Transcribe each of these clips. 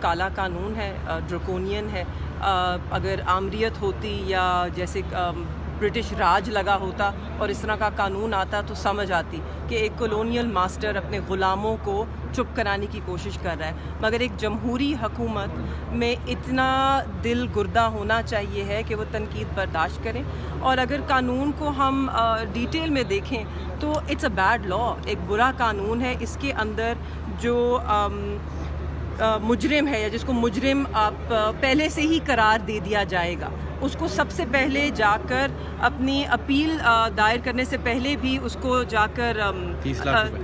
काला कानून है, ड्रकोनियन है। अगर आमरीत होती या जैसे ब्रिटिश राज लगा होता और इस तरह का कानून आता तो समझ आती कि एक कॉलोनियल मास्टर अपने ग़ुलामों को चुप कराने की कोशिश कर रहा है। मगर एक जमहूरी हुकूमत में इतना दिल गुर्दा होना चाहिए है कि वो तनकीद बर्दाश्त करें। और अगर कानून को हम डिटेल में देखें तो इट्स अ बैड लॉ, एक बुरा कानून है। इसके अंदर जो मुजरिम है या जिसको मुजरिम पहले से ही करार दे दिया जाएगा, उसको सबसे पहले जाकर अपनी अपील दायर करने से पहले भी उसको जाकर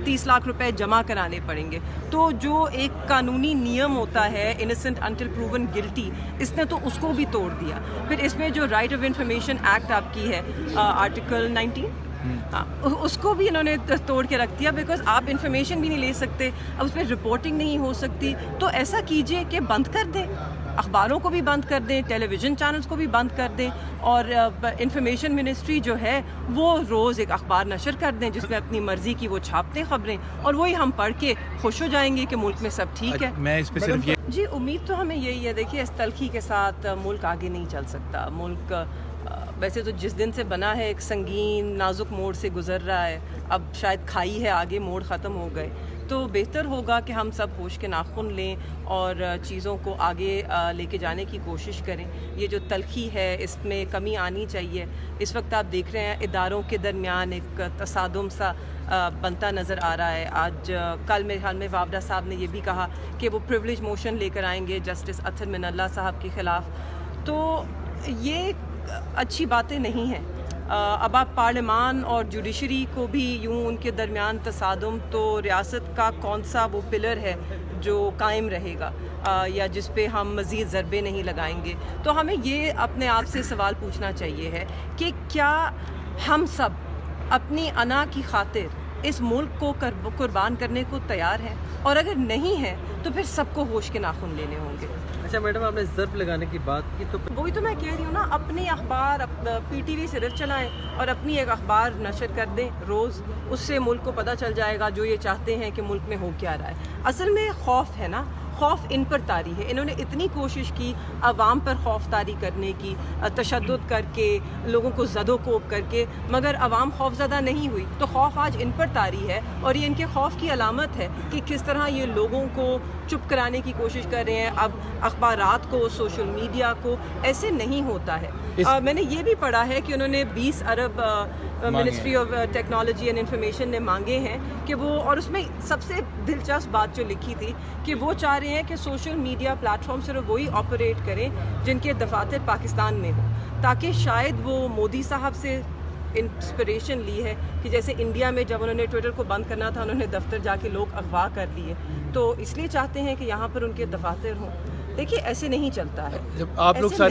30 लाख रुपए जमा कराने पड़ेंगे। तो जो एक कानूनी नियम होता है इनोसेंट अंटिल प्रूवन गिल्टी, इसने तो उसको भी तोड़ दिया। फिर इसमें जो राइट ऑफ इंफॉर्मेशन एक्ट आपकी है आर्टिकल 19, हाँ, उसको भी इन्होंने तोड़ के रख दिया। बिकॉज आप इंफॉर्मेशन भी नहीं ले सकते, अब उस पर रिपोर्टिंग नहीं हो सकती। तो ऐसा कीजिए कि बंद कर दें, अखबारों को भी बंद कर दें, टेलीविज़न चैनल्स को भी बंद कर दें, और इंफॉर्मेशन मिनिस्ट्री जो है वो रोज़ एक अखबार नशर कर दें जिसमें अपनी मर्ज़ी की वो छापते खबरें, और वही हम पढ़ के खुश हो जाएंगे कि मुल्क में सब ठीक है। मैं इस पे सिर्फ जी, उम्मीद तो हमें यही है। देखिए, इस तलखी के साथ मुल्क आगे नहीं चल सकता। मुल्क वैसे तो जिस दिन से बना है एक संगीन नाजुक मोड़ से गुजर रहा है, अब शायद खाई है, आगे मोड़ ख़त्म हो गए। तो बेहतर होगा कि हम सब होश के नाखून लें और चीज़ों को आगे लेके जाने की कोशिश करें। ये जो तलखी है इसमें कमी आनी चाहिए। इस वक्त आप देख रहे हैं इदारों के दरमियान एक तसादुम सा बनता नज़र आ रहा है। आज कल मेरे ख्याल में वावड़ा साहब ने ये भी कहा कि वो प्रिविलेज मोशन लेकर आएंगे जस्टिस अतर मिनल्ला साहब के ख़िलाफ़। तो ये अच्छी बातें नहीं हैं। अब आप पार्लिमान और जुडिशरी को भी यूं उनके दरमियान तसादुम, तो रियासत का कौन सा वो पिलर है जो कायम रहेगा या जिस पे हम मज़ीद ज़रबे नहीं लगाएंगे। तो हमें ये अपने आप से सवाल पूछना चाहिए है कि क्या हम सब अपनी अना की खातिर इस मुल्क को कुर्बान करने को तैयार हैं, और अगर नहीं है तो फिर सबको होश के नाखून लेने होंगे। अच्छा मैडम, आपने ज़र्ब लगाने की बात की तो वही तो मैं कह रही हूँ ना, अपनी अखबार PTV सिर्फ चलाएं और अपनी एक अखबार नशर कर दें रोज़, उससे मुल्क को पता चल जाएगा जो ये चाहते हैं कि मुल्क में हो क्या रहा है। असल में खौफ है ना, खौफ इन पर तारी है। इन्होंने इतनी कोशिश की अवाम पर खौफ तारी करने की, तशद्दुद करके, लोगों को ज़दोकोब करके, मगर अवाम खौफज़दा नहीं हुई। तो खौफ आज इन पर तारी है, और ये इनके खौफ की अलामत है कि किस तरह ये लोगों को चुप कराने की कोशिश कर रहे हैं। अब अखबारात को, सोशल मीडिया को, ऐसे नहीं होता है। मैंने ये भी पढ़ा है कि उन्होंने 20 अरब ministry of technology and information ने मांगे हैं कि वो, और उसमें सबसे दिलचस्प बात जो लिखी थी कि वो चाह रहे हैं कि सोशल मीडिया प्लेटफॉर्म सिर्फ वही ऑपरेट करें जिनके दफातर पाकिस्तान में हो, ताकि शायद वो मोदी साहब से इंस्पिरेशन ली है कि जैसे इंडिया में जब उन्होंने ट्विटर को बंद करना था, उन्होंने दफ्तर जाके लोग अगवा कर लिए, तो इसलिए चाहते हैं कि यहाँ पर उनके दफातर हों। देखिए, ऐसे नहीं चलता है। जब आप लोग